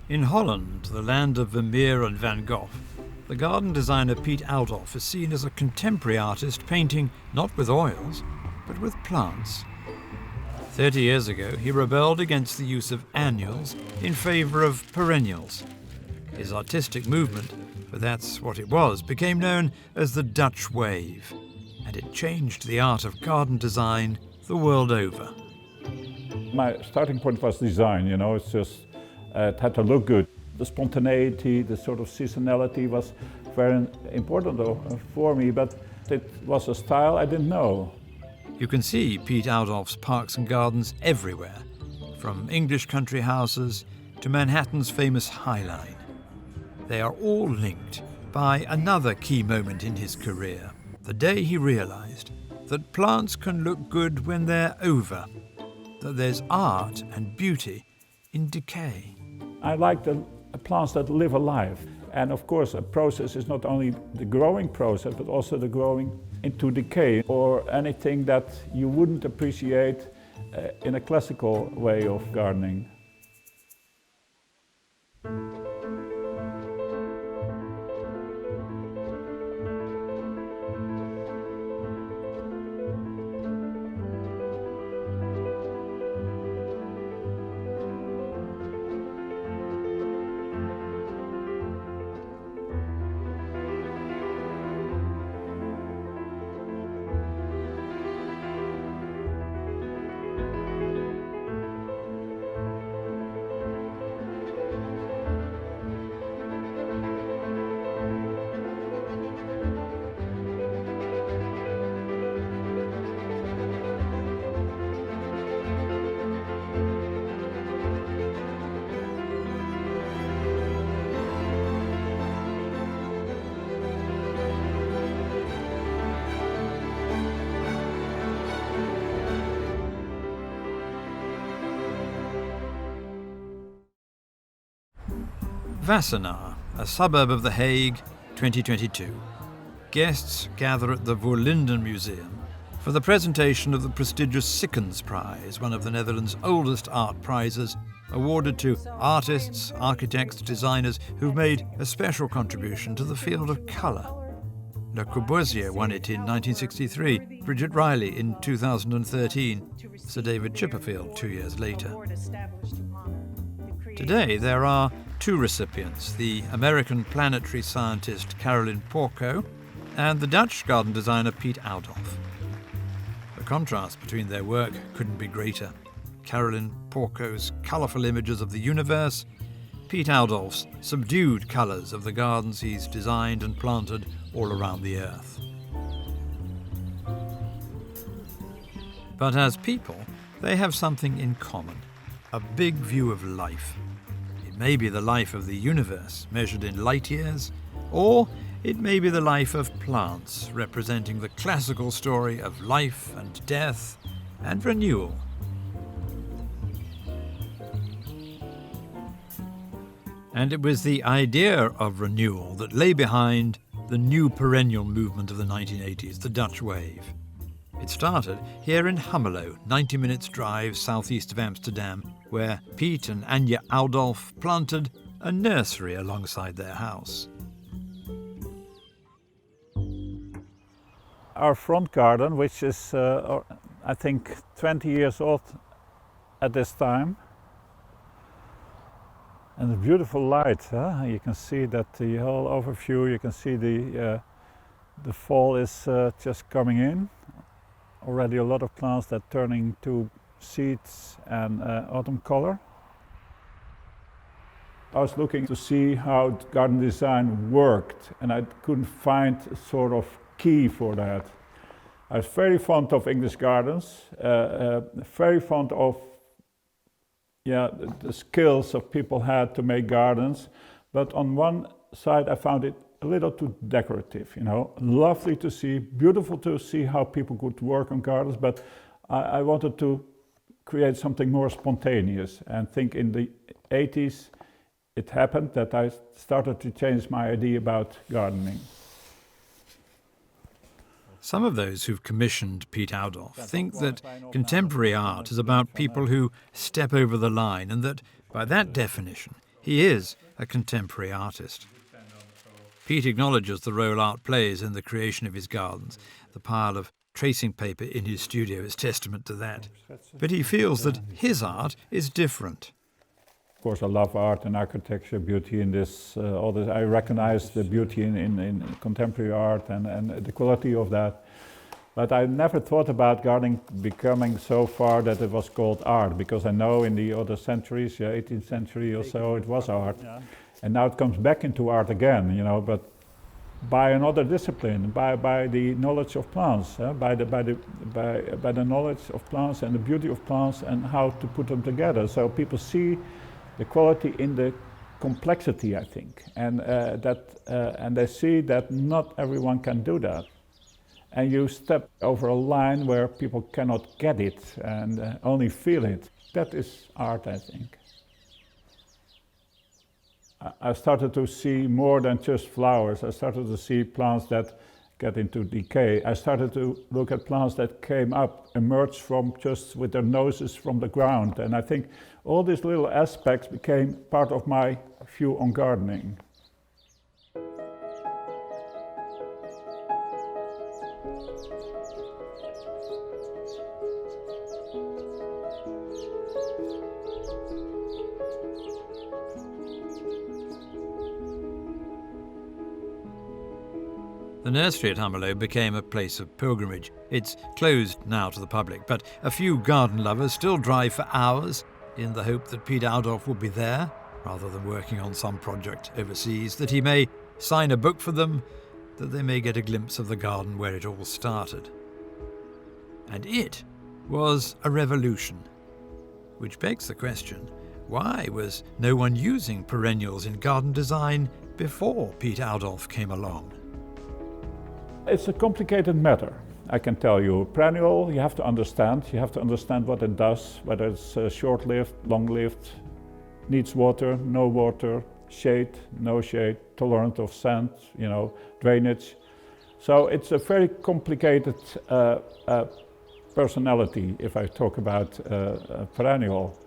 In Holland, the land of Vermeer and Van Gogh, the garden designer Piet Oudolf is seen as a contemporary artist painting not with oils, but with plants. 30 years ago, he rebelled against the use of annuals in favour of perennials. His artistic movement, for that's what it was, became known as the Dutch Wave, and it changed the art of garden design the world over. My starting point was design, it's just, it had to look good. The spontaneity, the sort of seasonality was very important for me, but it was a style I didn't know. You can see Piet Oudolf's parks and gardens everywhere, from English country houses to Manhattan's famous High Line. They are all linked by another key moment in his career, the day he realised that plants can look good when they're over, that there's art and beauty in decay. I like the plants that live a life. And of course, a process is not only the growing process, but also the growing into decay or anything that you wouldn't appreciate in a classical way of gardening. Wassenaar, a suburb of The Hague, 2022. Guests gather at the Voorlinden Museum for the presentation of the prestigious Sikkens Prize, one of the Netherlands' oldest art prizes, awarded to artists, architects, designers who've made a special contribution to the field of colour. Le Corbusier won it in 1963, Bridget Riley in 2013, Sir David Chipperfield 2 years later. Today there are two recipients, the American planetary scientist Caroline Porco and the Dutch garden designer Piet Oudolf. The contrast between their work couldn't be greater. Caroline Porco's colourful images of the universe, Piet Oudolf's subdued colours of the gardens he's designed and planted all around the earth. But as people, they have something in common, a big view of life. It may be the life of the universe, measured in light years, or it may be the life of plants, representing the classical story of life and death and renewal. And it was the idea of renewal that lay behind the new perennial movement of the 1980s, the Dutch Wave. It started here in Hummelo, 90 minutes drive southeast of Amsterdam, where Piet and Anja Oudolf planted a nursery alongside their house. Our front garden, which is I think 20 years old at this time, and a beautiful light. You can see that the whole overview. You can see the fall is just coming in. Already a lot of plants that turning to seeds and autumn color. I was looking to see how garden design worked, and I couldn't find a sort of key for that. I was very fond of English gardens, very fond of the skills of people had to make gardens, but on one side I found it a little too decorative, lovely to see, beautiful to see how people could work on gardens, but I wanted to create something more spontaneous, and think in the 80s it happened that I started to change my idea about gardening. Some of those who've commissioned Piet Oudolf think that contemporary art is about people who step over the line, and that, by that definition, He is a contemporary artist. Piet acknowledges the role art plays in the creation of his gardens. The pile of tracing paper in his studio is testament to that. But he feels that his art is different. Of course, I love art and architecture, beauty in this, all this. I recognize the beauty in contemporary art and the quality of that. But I never thought about gardening becoming so far that it was called art, because I know in the other centuries, 18th century or so, it was art. Yeah. And now it comes back into art again, but by another discipline, by the knowledge of plants, by the knowledge of plants and the beauty of plants and how to put them together. So people see the quality in the complexity, I think, and they see that not everyone can do that. And you step over a line where people cannot get it and only feel it. That is art, I think. I started to see more than just flowers. I started to see plants that get into decay. I started to look at plants that came up, emerged from just with their noses from the ground. And I think all these little aspects became part of my view on gardening. The nursery at Hummelo became a place of pilgrimage. It's closed now to the public, but a few garden lovers still drive for hours in the hope that Piet Oudolf will be there, rather than working on some project overseas, that he may sign a book for them, that they may get a glimpse of the garden where it all started. And it was a revolution. Which begs the question, why was no one using perennials in garden design before Piet Oudolf came along? It's a complicated matter, I can tell you. Perennial, you have to understand what it does, whether it's short-lived, long-lived, needs water, no water, shade, no shade, tolerant of sand, drainage. So it's a very complicated personality, if I talk about perennial.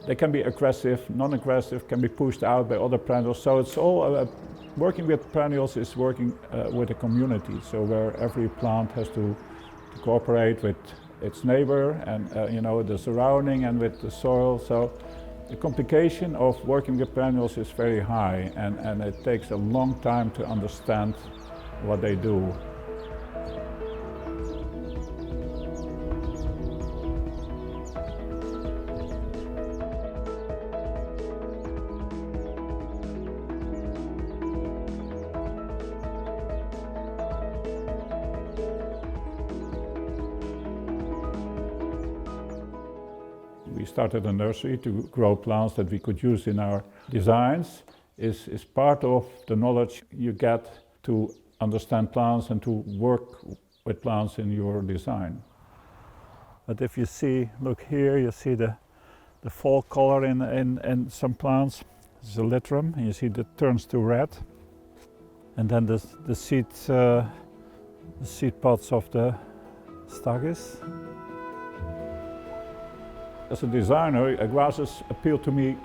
They can be aggressive, non-aggressive, can be pushed out by other perennials. So it's all working with perennials is working with a community. So where every plant has to cooperate with its neighbor and the surrounding and with the soil. So the complication of working with perennials is very high, and it takes a long time to understand what they do. We started a nursery to grow plants that we could use in our designs. Is part of the knowledge you get to understand plants and to work with plants in your design. But if you see, look here, you see the fall color in some plants. This is a litrum, and you see that turns to red. And then the seed pods of the stagis. As a designer, grasses appealed to me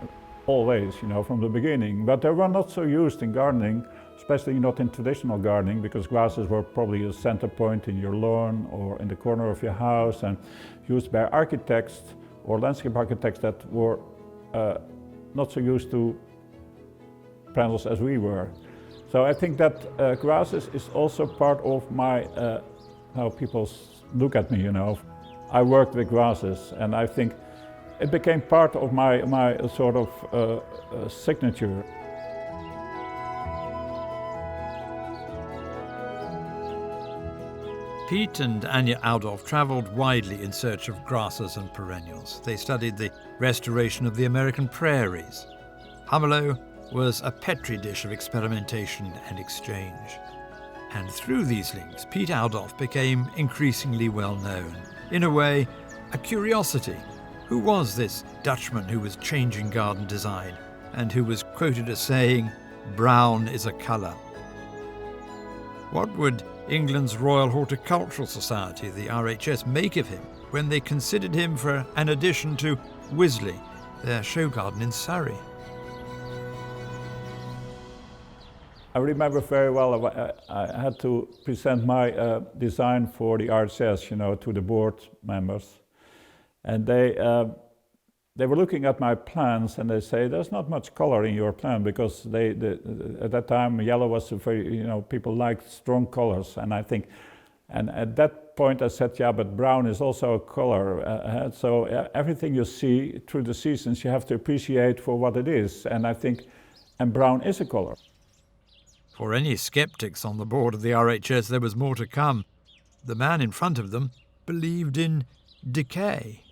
always, from the beginning. But they were not so used in gardening, especially not in traditional gardening, because grasses were probably a center point in your lawn or in the corner of your house, and used by architects or landscape architects that were not so used to perennials as we were. So I think that grasses is also part of my, how people look at me, I worked with grasses, and I think it became part of my sort of signature. Piet and Anja Oudolf travelled widely in search of grasses and perennials. They studied the restoration of the American prairies. Hummelo was a petri dish of experimentation and exchange. And through these links, Piet Oudolf became increasingly well known. In a way, a curiosity. Who was this Dutchman who was changing garden design and who was quoted as saying, "Brown is a colour"? What would England's Royal Horticultural Society, the RHS, make of him when they considered him for an addition to Wisley, their show garden in Surrey. I remember very well, I had to present my design for the RHS, to the board members. And they were looking at my plans and they say, there's not much color in your plan, because at that time yellow was a very, people liked strong colors. And I think, and at that point I said, yeah, but brown is also a color. So everything you see through the seasons, you have to appreciate for what it is. And I think, and brown is a color. For any sceptics on the board of the RHS, there was more to come. The man in front of them believed in decay.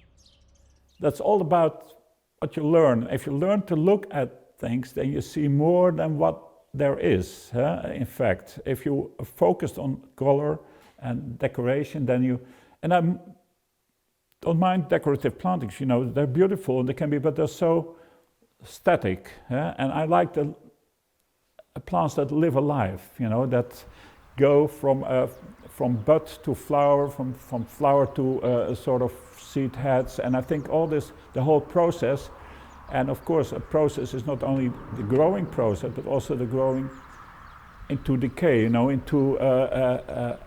That's all about what you learn. If you learn to look at things, then you see more than what there is. In fact, if you are focused on color and decoration, then you... And I don't mind decorative plantings, they're beautiful, they can be, but they're so static. And I like the plants that live a life, that go from bud to flower, from flower to a sort of seed heads. And I think all this, the whole process, and of course a process is not only the growing process, but also the growing into decay, into a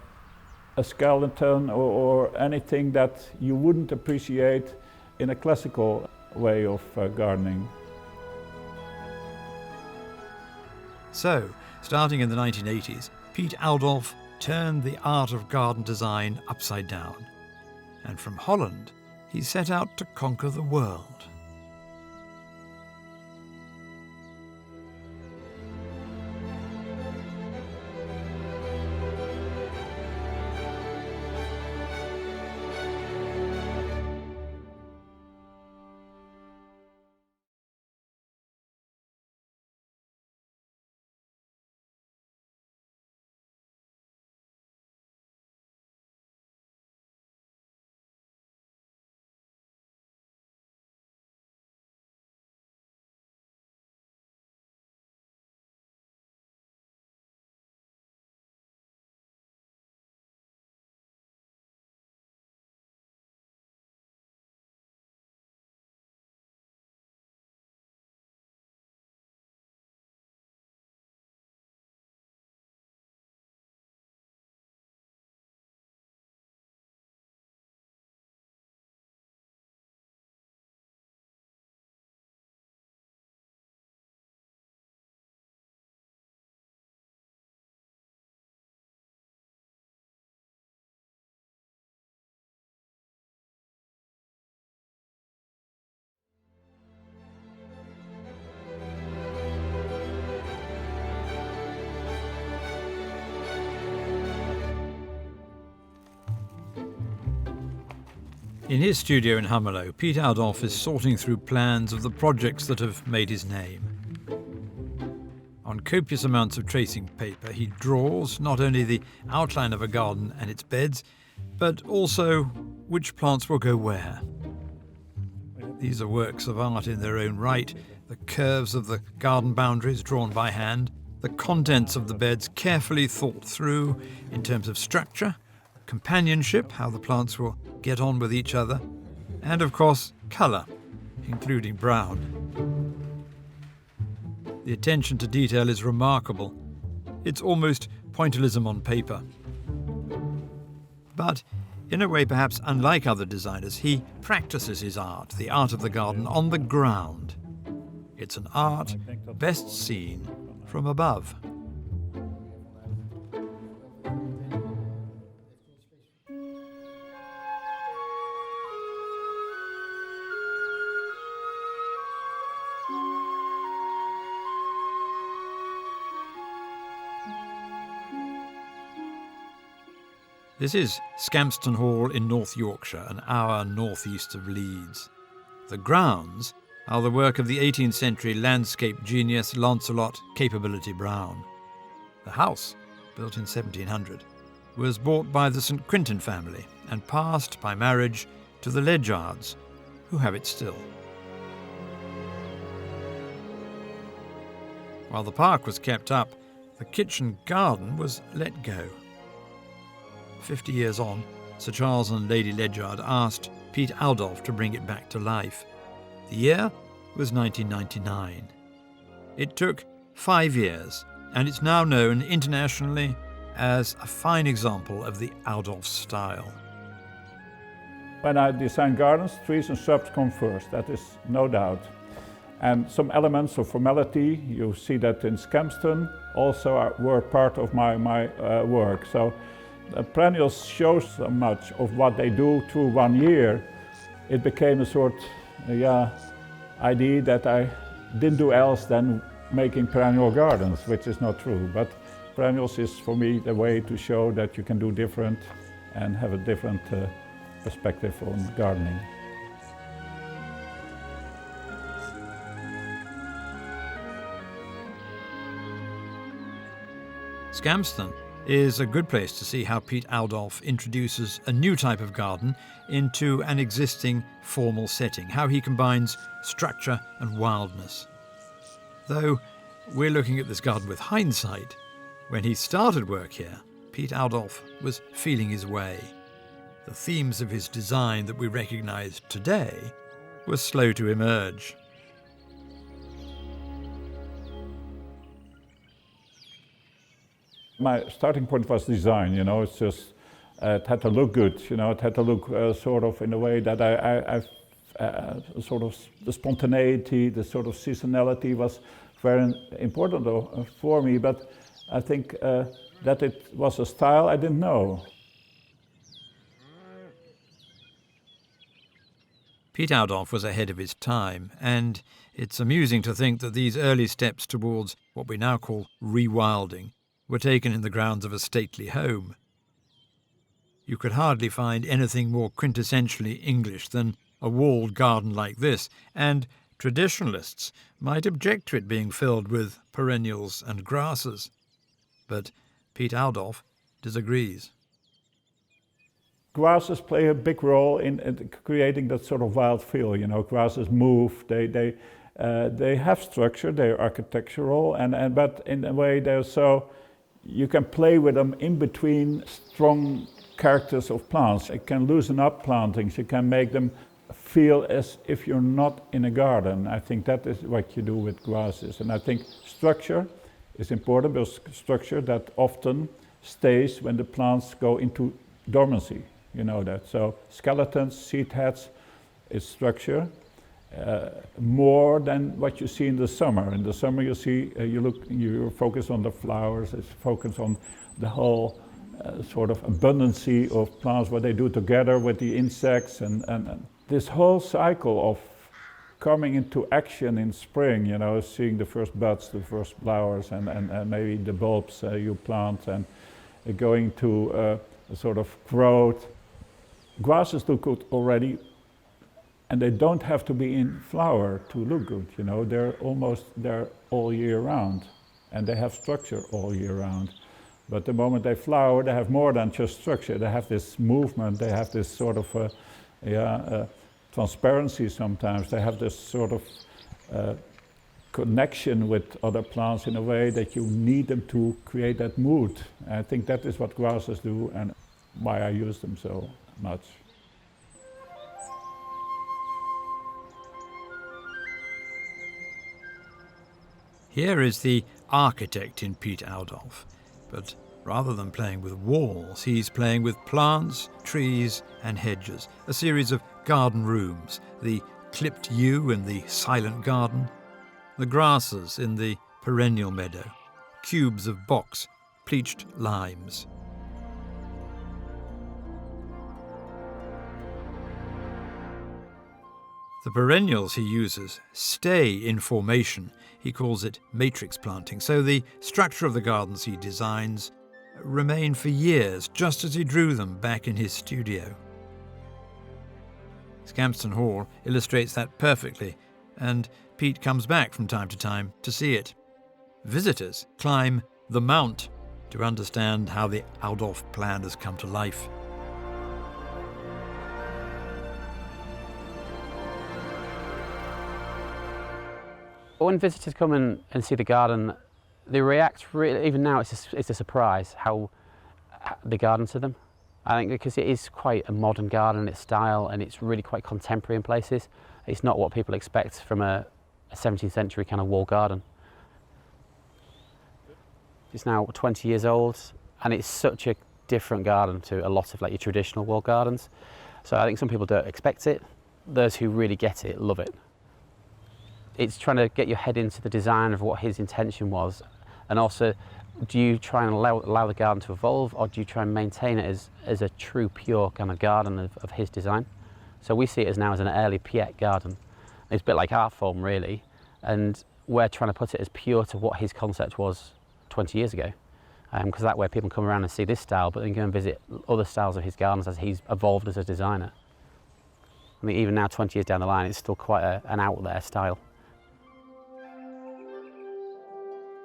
skeleton or anything that you wouldn't appreciate in a classical way of gardening. So, starting in the 1980s, Piet Oudolf turned the art of garden design upside down. And from Holland, he set out to conquer the world. In his studio in Hummelo, Piet Oudolf is sorting through plans of the projects that have made his name. On copious amounts of tracing paper, he draws not only the outline of a garden and its beds, but also which plants will go where. These are works of art in their own right, the curves of the garden boundaries drawn by hand, the contents of the beds carefully thought through in terms of structure, companionship, how the plants will get on with each other, and of course, colour, including brown. The attention to detail is remarkable. It's almost pointillism on paper. But in a way perhaps unlike other designers, he practices his art, the art of the garden, on the ground. It's an art best seen from above. This is Scampston Hall in North Yorkshire, an hour northeast of Leeds. The grounds are the work of the 18th century landscape genius Lancelot Capability Brown. The house, built in 1700, was bought by the St Quintin family and passed by marriage to the Ledyards, who have it still. While the park was kept up, the kitchen garden was let go. 50 years on, Sir Charles and Lady Ledyard asked Piet Oudolf to bring it back to life. The year was 1999. It took 5 years, and it's now known internationally as a fine example of the Oudolf style. When I design gardens, trees and shrubs come first, that is no doubt. And some elements of formality, you see that in Scampston, also were part of my work. So perennials show so much of what they do through 1 year. It became a sort idea that I didn't do else than making perennial gardens, which is not true. But perennials is for me the way to show that you can do different and have a different perspective on gardening. Scampston is a good place to see how Piet Oudolf introduces a new type of garden into an existing formal setting, how he combines structure and wildness. Though we're looking at this garden with hindsight, when he started work here, Piet Oudolf was feeling his way. The themes of his design that we recognise today were slow to emerge. My starting point was design, it's just, it had to look good, it had to look sort of in a way that I sort of the spontaneity, the sort of seasonality was very important for me, but I think that it was a style I didn't know. Piet Oudolf was ahead of his time, and it's amusing to think that these early steps towards what we now call rewilding were taken in the grounds of a stately home. You could hardly find anything more quintessentially English than a walled garden like this, and traditionalists might object to it being filled with perennials and grasses. But Piet Oudolf disagrees. Grasses play a big role in creating that sort of wild feel. Grasses move, they have structure, they're architectural, but in a way they're so, you can play with them in between strong characters of plants. It can loosen up plantings, you can make them feel as if you're not in a garden. I think that is what you do with grasses. And I think structure is important, because structure that often stays when the plants go into dormancy. You know that. So skeletons, seed heads is structure more than what you see in the summer. In the summer you see, you focus on the flowers, it's focus on the whole sort of abundancy of plants, what they do together with the insects, and this whole cycle of coming into action in spring, seeing the first buds, the first flowers, and maybe the bulbs you plant, and going to a sort of growth. Grasses look good already, and they don't have to be in flower to look good, they're almost there all year round, and they have structure all year round. But the moment they flower, they have more than just structure. They have this movement, they have this sort of transparency sometimes. They have this sort of connection with other plants in a way that you need them to create that mood. And I think that is what grasses do, and why I use them so much. Here is the architect in Piet Oudolf, but rather than playing with walls, he's playing with plants, trees and hedges, a series of garden rooms, the clipped yew in the silent garden, the grasses in the perennial meadow, cubes of box, pleached limes. The perennials he uses stay in formation. He calls it matrix planting, so the structure of the gardens he designs remain for years, just as he drew them back in his studio. Scampston Hall illustrates that perfectly, and Piet comes back from time to see it. Visitors climb the Mount to understand how the Oudolf plan has come to life. When visitors come and see the garden, they react really, even now it's a surprise how the garden to them. I think because it is quite a modern garden in its style, and it's really quite contemporary in places. It's not what people expect from a a 17th century kind of wall garden. It's now 20 years old, and it's such a different garden to a lot of like your traditional wall gardens. So I think some people don't expect it. Those who really get it love it. It's trying to get your head into the design of what his intention was, and also, do you try and allow the garden to evolve, or do you try and maintain it as a true, pure kind of garden of his design? So we see it as now as an early Piet garden. It's a bit like art form, really, and we're trying to put it as pure to what his concept was 20 years ago, because that way people come around and see this style, but then go and visit other styles of his gardens as he's evolved as a designer. I mean, even now, 20 years down the line, it's still quite an out there style.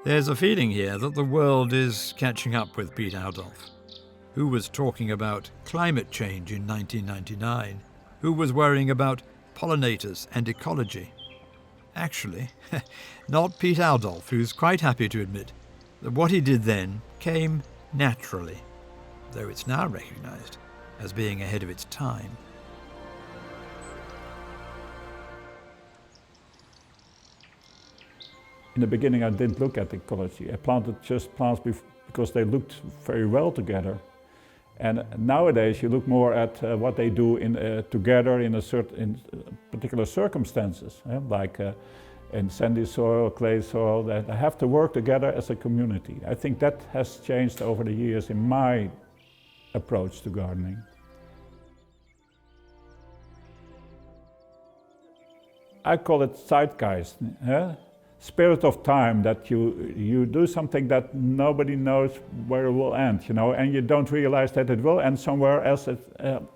There's a feeling here that the world is catching up with Piet Oudolf. Who was talking about climate change in 1999? Who was worrying about pollinators and ecology? Actually, not Piet Oudolf, who's quite happy to admit that what he did then came naturally, though it's now recognised as being ahead of its time. In the beginning I didn't look at ecology. I planted just plants because they looked very well together. And nowadays you look more at what they do together in particular circumstances, like in sandy soil, clay soil, that they have to work together as a community. I think that has changed over the years in my approach to gardening. I call it zeitgeist, spirit of time, that you do something that nobody knows where it will end, and you don't realize that it will end somewhere else it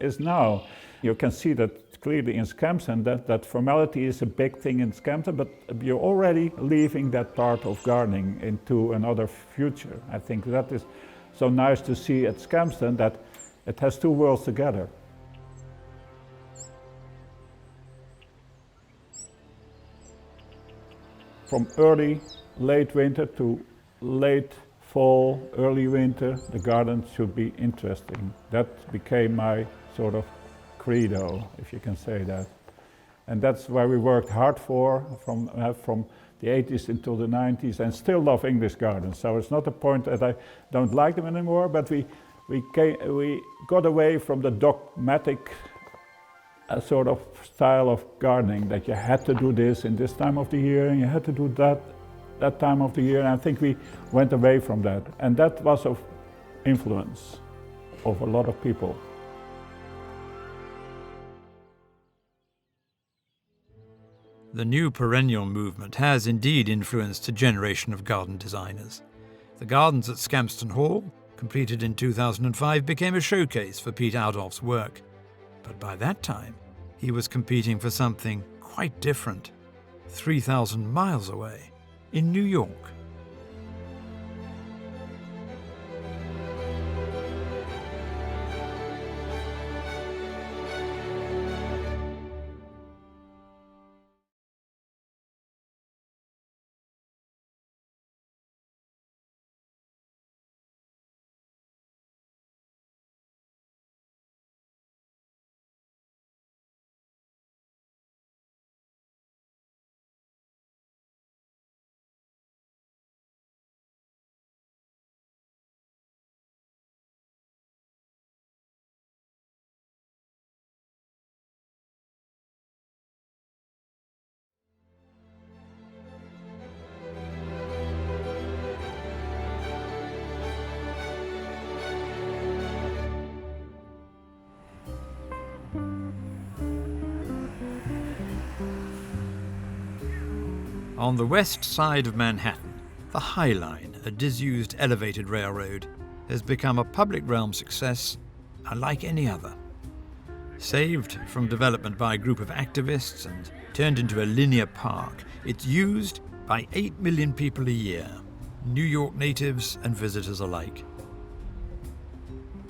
is now. You can see that clearly in Scampston, that formality is a big thing in Scampston, but you're already leaving that part of gardening into another future. I think that is so nice to see at Scampston, that it has two worlds together. From late winter to late fall, early winter, the garden should be interesting. That became my sort of credo, if you can say that. And that's where we worked hard from the 80s until the 90s, and still love English gardens. So it's not a point that I don't like them anymore, but we got away from the dogmatic sort of style of gardening, that you had to do this in this time of the year and you had to do that time of the year, and I think we went away from that, and that was of influence of a lot of people. The new Perennial Movement has indeed influenced a generation of garden designers. The gardens at Scampston Hall, completed in 2005, became a showcase for Piet Oudolf's work. But by that time, he was competing for something quite different, 3,000 miles away, in New York. On the west side of Manhattan, the High Line, a disused elevated railroad, has become a public realm success unlike any other. Saved from development by a group of activists and turned into a linear park, it's used by 8 million people a year, New York natives and visitors alike.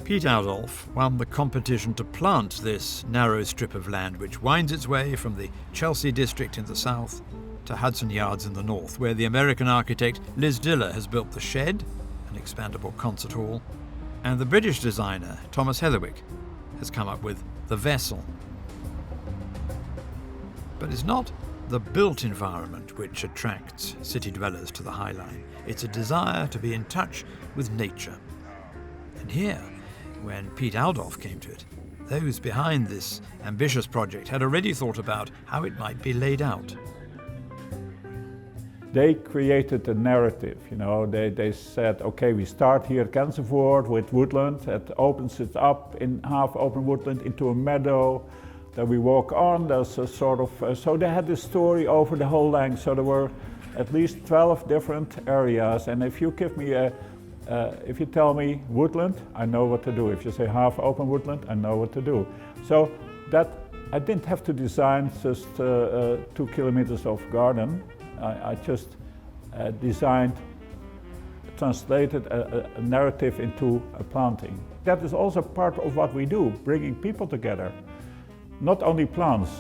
Piet Oudolf won the competition to plant this narrow strip of land, which winds its way from the Chelsea district in the south to Hudson Yards in the north, where the American architect Liz Diller has built the Shed, an expandable concert hall, and the British designer Thomas Heatherwick has come up with the Vessel. But it's not the built environment which attracts city dwellers to the High Line. It's a desire to be in touch with nature. And here, when Piet Oudolf came to it, those behind this ambitious project had already thought about how it might be laid out. They created a narrative, they said, okay, we start here at Kensingford with woodland, it opens it up in half open woodland into a meadow, then we walk on, there's a sort of, so they had this story over the whole length, so there were at least 12 different areas, and if you give me if you tell me woodland, I know what to do. If you say half open woodland, I know what to do. So that I didn't have to design just 2 kilometers of garden. I just translated a narrative into a planting. That is also part of what we do, bringing people together, not only plants.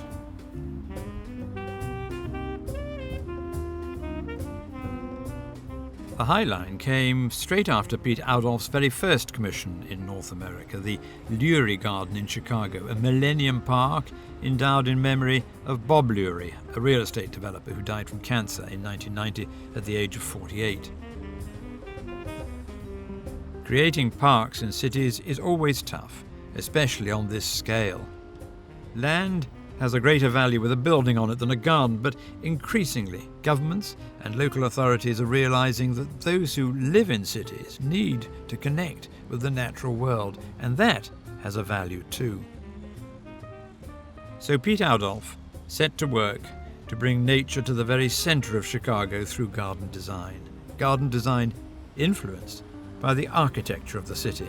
The High Line came straight after Piet Oudolf's very first commission in North America, the Nursery Garden in Chicago, a millennium park endowed in memory of Bob Lurie, a real estate developer who died from cancer in 1990 at the age of 48. Creating parks in cities is always tough, especially on this scale. Land has a greater value with a building on it than a garden, but increasingly governments and local authorities are realizing that those who live in cities need to connect with the natural world, and that has a value too. So Piet Oudolf set to work to bring nature to the very center of Chicago through garden design influenced by the architecture of the city.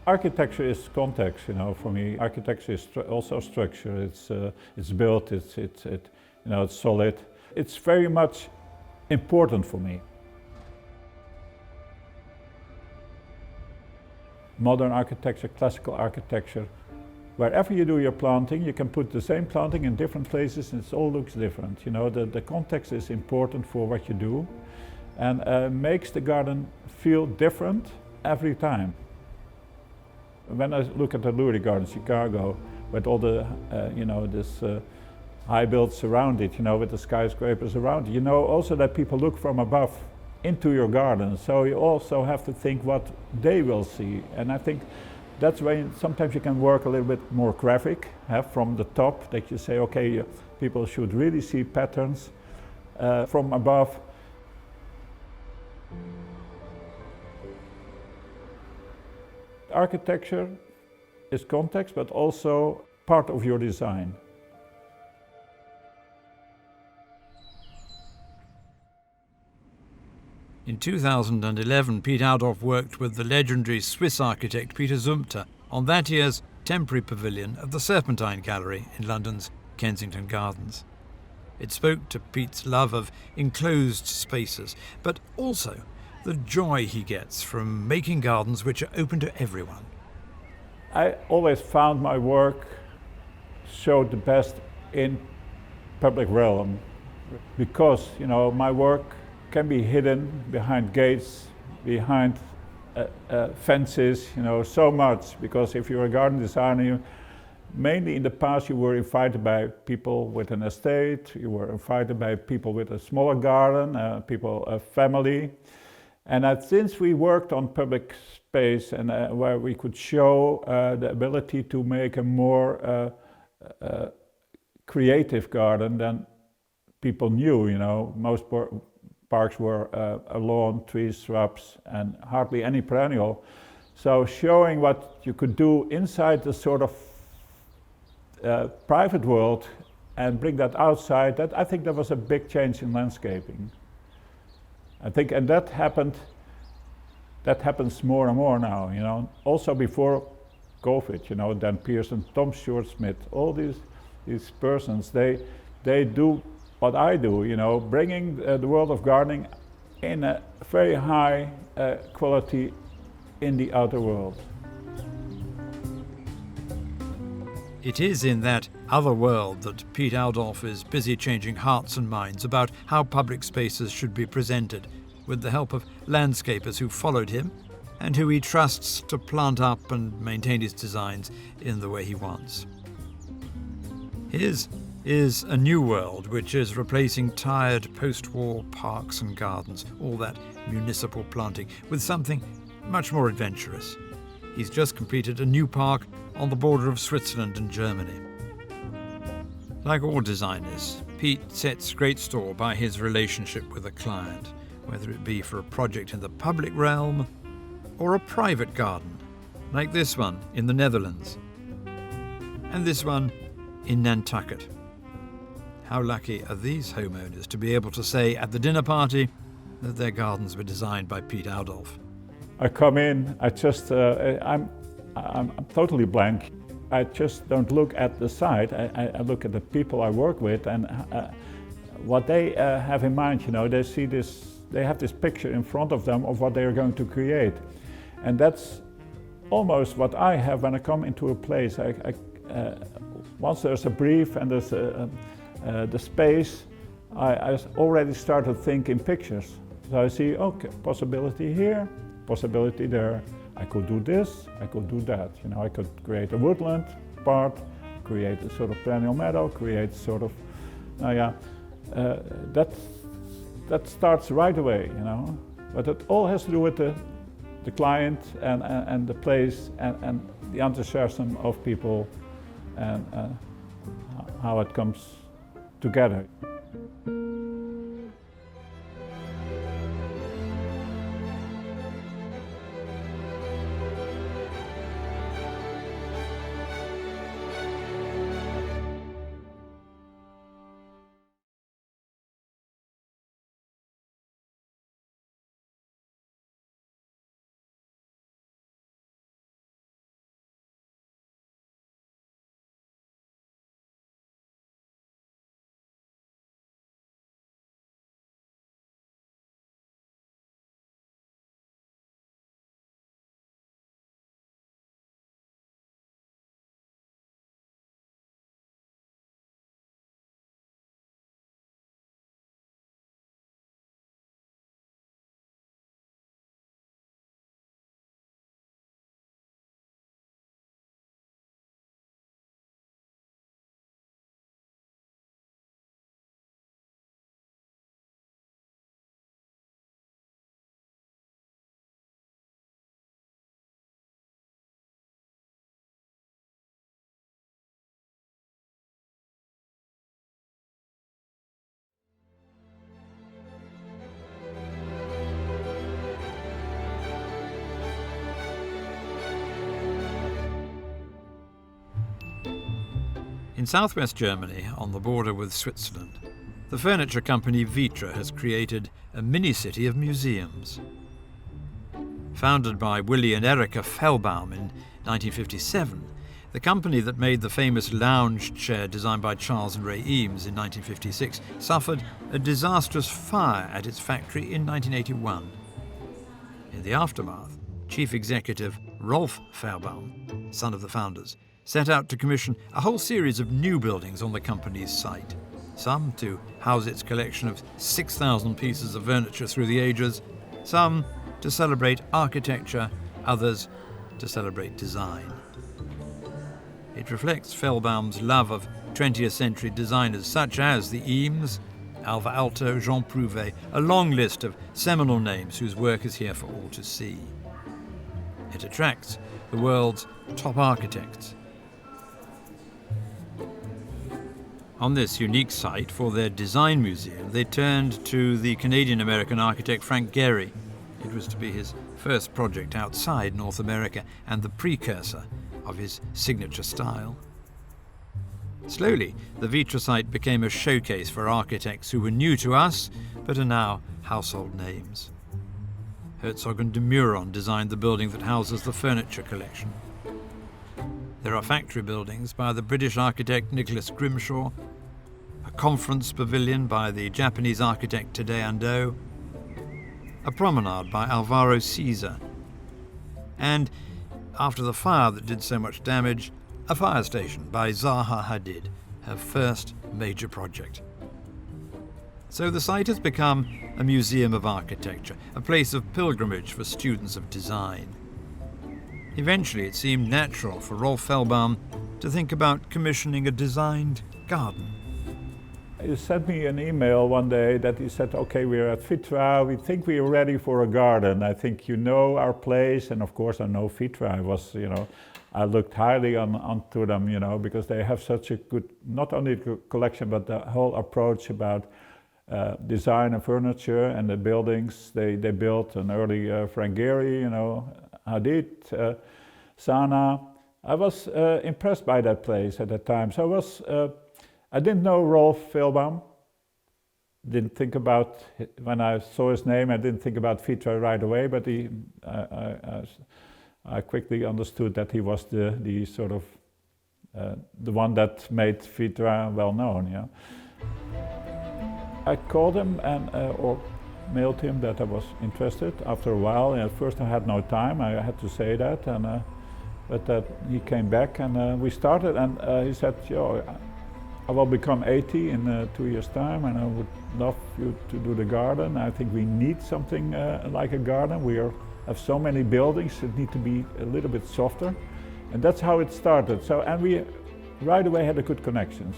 Architecture is context, for me. Architecture is also structure. It's built. It's solid. It's very much important for me. Modern architecture, classical architecture. Wherever you do your planting, you can put the same planting in different places, and it all looks different. The context is important for what you do, and makes the garden feel different every time. When I look at the Lurie Garden, Chicago, with all the, this high builds around it, with the skyscrapers around it, also that people look from above into your garden. So you also have to think what they will see. And I think that's when sometimes you can work a little bit more graphic, from the top, that you say, okay, people should really see patterns from above. Architecture is context, but also part of your design. In 2011, Piet Oudolf worked with the legendary Swiss architect Peter Zumthor on that year's temporary pavilion of the Serpentine Gallery in London's Kensington Gardens. It spoke to Piet's love of enclosed spaces, but also the joy he gets from making gardens which are open to everyone. I always found my work showed the best in public realm, because my work can be hidden behind gates, behind fences, so much. Because if you're a garden designer, mainly in the past you were invited by people with an estate, you were invited by people with a smaller garden, a family. And since we worked on public space and where we could show the ability to make a more creative garden than people knew, most parks were a lawn, trees, shrubs, and hardly any perennial. So showing what you could do inside the sort of private world and bring that outside, I think that was a big change in landscaping. I think, and that happens more and more now, Also before COVID, Dan Pearson, Tom Short-Smith, all these persons, they do what I do, bringing the world of gardening in a very high quality in the outer world. It is in that other world that Piet Oudolf is busy changing hearts and minds about how public spaces should be presented, with the help of landscapers who followed him and who he trusts to plant up and maintain his designs in the way he wants. His is a new world which is replacing tired post-war parks and gardens, all that municipal planting, with something much more adventurous. He's just completed a new park on the border of Switzerland and Germany. Like all designers, Piet sets great store by his relationship with a client, whether it be for a project in the public realm or a private garden, like this one in the Netherlands, and this one in Nantucket. How lucky are these homeowners to be able to say at the dinner party that their gardens were designed by Piet Oudolf. I come in, I'm totally blank. I just don't look at the site, I look at the people I work with and what they have in mind, you know, they have this picture in front of them of what they are going to create. And that's almost what I have when I come into a place. Once there's a brief and there's the space, I already started thinking pictures. So I see, okay, possibility here, possibility there. I could do this, I could do that. You know, I could create a woodland part, create a sort of perennial meadow, create sort of, that starts right away, you know. But it all has to do with the client and the place and the enthusiasm of people and how it comes together. In southwest Germany, on the border with Switzerland, the furniture company Vitra has created a mini-city of museums. Founded by Willy and Erika Fellbaum in 1957, the company that made the famous lounge chair designed by Charles and Ray Eames in 1956 suffered a disastrous fire at its factory in 1981. In the aftermath, chief executive Rolf Fellbaum, son of the founders, set out to commission a whole series of new buildings on the company's site, some to house its collection of 6,000 pieces of furniture through the ages, some to celebrate architecture, others to celebrate design. It reflects Fellbaum's love of 20th century designers such as the Eames, Alvar Aalto, Jean Prouvé, a long list of seminal names whose work is here for all to see. It attracts the world's top architects. On this unique site for their design museum, they turned to the Canadian-American architect Frank Gehry. It was to be his first project outside North America and the precursor of his signature style. Slowly, the Vitra site became a showcase for architects who were new to us, but are now household names. Herzog and de Meuron designed the building that houses the furniture collection. There are factory buildings by the British architect Nicholas Grimshaw, a conference pavilion by the Japanese architect Tadei Ando, a promenade by Alvaro Siza, and, after the fire that did so much damage, a fire station by Zaha Hadid, her first major project. So the site has become a museum of architecture, a place of pilgrimage for students of design. Eventually, it seemed natural for Rolf Fellbaum to think about commissioning a designed garden. He sent me an email one day that he said, okay, we're at Vitra, we think we're ready for a garden. I think you know our place, and of course I know Vitra. I looked highly onto them, because they have such a good, not only the collection, but the whole approach about design and furniture and the buildings. They built an early Frank Gehry, Hadid, Sana. I was impressed by that place at that time. So I didn't know Rolf Fellbaum. Didn't think about, when I saw his name, I didn't think about Vitra right away, but I quickly understood that he was the sort of, the one that made Vitra well known. Yeah. I called him or mailed him that I was interested after a while. At first I had no time, I had to say that, but he came back and we started, and he said, I will become 80 in 2 years' time, and I would love you to do the garden. I think we need something like a garden. We have so many buildings, it need to be a little bit softer. And that's how it started. And we right away had a good connection.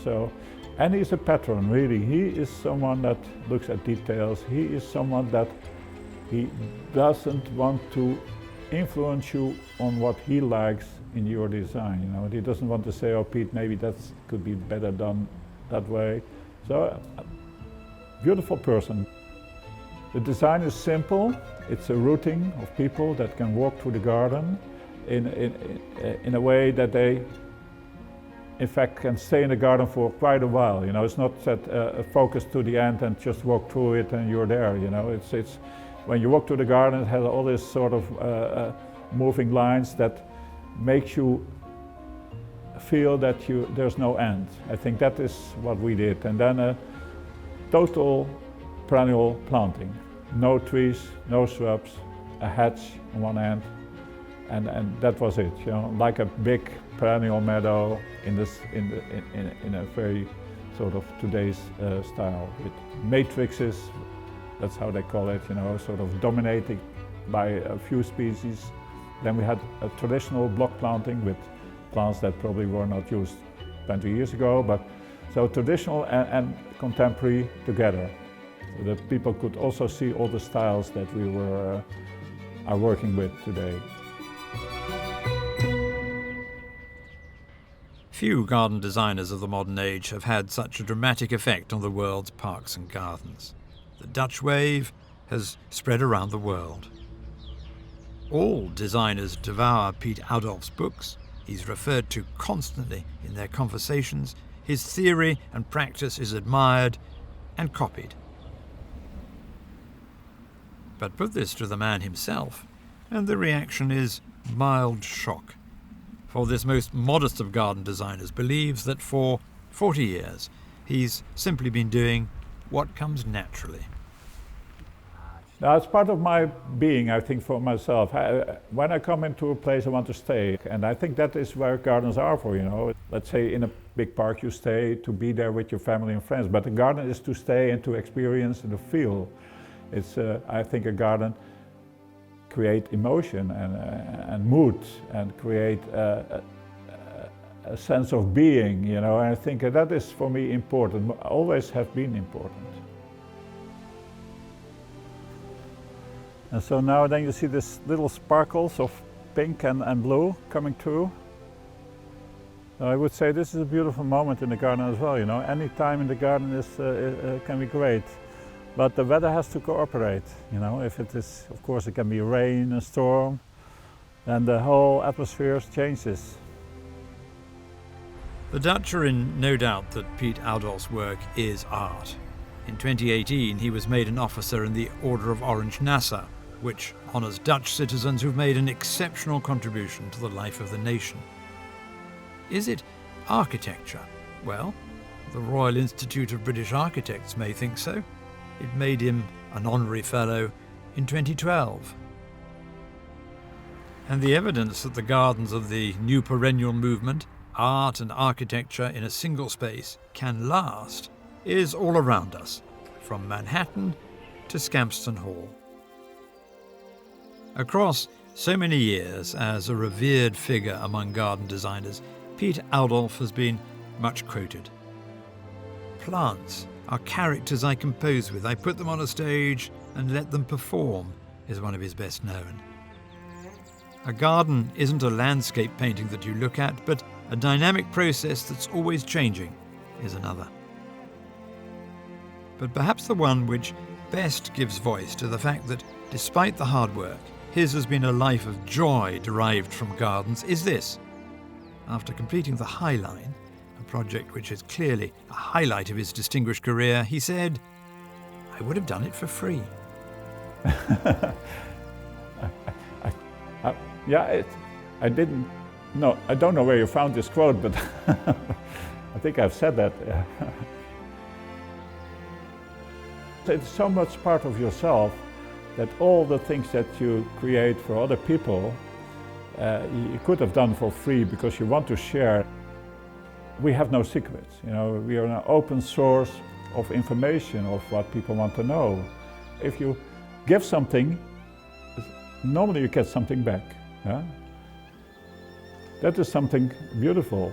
And he's a patron, really. He is someone that looks at details. He is someone that he doesn't want to influence you on what he likes in your design. He doesn't want to say, oh, Piet, maybe that could be better done that way. So, beautiful person. The design is simple. It's a routing of people that can walk through the garden in a way that they, in fact, can stay in the garden for quite a while. It's not that focus to the end and just walk through it and you're there. It's when you walk through the garden, it has all this sort of moving lines that makes you feel that there's no end. I think that is what we did. And then a total perennial planting. No trees, no shrubs, a hedge on one end, and that was it. Like a big perennial meadow in a very sort of today's style, with matrices. That's how they call it. Sort of dominated by a few species. Then we had a traditional block planting with plants that probably were not used 20 years ago, but so traditional and contemporary together. So that people could also see all the styles that we are working with today. Few garden designers of the modern age have had such a dramatic effect on the world's parks and gardens. The Dutch wave has spread around the world. All designers devour Piet Oudolf's books. He's referred to constantly in their conversations. His theory and practice is admired and copied. But put this to the man himself, and the reaction is mild shock. For this most modest of garden designers believes that for 40 years he's simply been doing what comes naturally. Now, it's part of my being, I think, for myself. When I come into a place, I want to stay. And I think that is where gardens are for, Let's say in a big park you stay to be there with your family and friends. But the garden is to stay and to experience and to feel. It's, I think, a garden create emotion and mood and create a sense of being, And I think that is for me important, always have been important. And so now then you see this little sparkles of pink and blue coming through. I would say this is a beautiful moment in the garden as well, Any time in the garden can be great. But the weather has to cooperate, If it is, of course, it can be rain, a storm, then the whole atmosphere changes. The Dutch are in no doubt that Piet Oudolf's work is art. In 2018, he was made an officer in the Order of Orange Nassau, which honours Dutch citizens who've made an exceptional contribution to the life of the nation. Is it architecture? Well, the Royal Institute of British Architects may think so. It made him an honorary fellow in 2012. And the evidence that the gardens of the new Perennial Movement art and architecture in a single space can last is all around us, from Manhattan to Scampston Hall. Across so many years as a revered figure among garden designers, Piet Oudolf has been much quoted. Plants are characters I compose with. I put them on a stage and let them perform, is one of his best known. A garden isn't a landscape painting that you look at, but a dynamic process that's always changing is another. But perhaps the one which best gives voice to the fact that, despite the hard work, his has been a life of joy derived from gardens is this. After completing the High Line, a project which is clearly a highlight of his distinguished career, he said, "I would have done it for free." I didn't. No, I don't know where you found this quote, but I think I've said that. It's so much part of yourself that all the things that you create for other people, you could have done for free because you want to share. We have no secrets, you know. We are an open source of information of what people want to know. If you give something, normally you get something back. Yeah? That is something beautiful.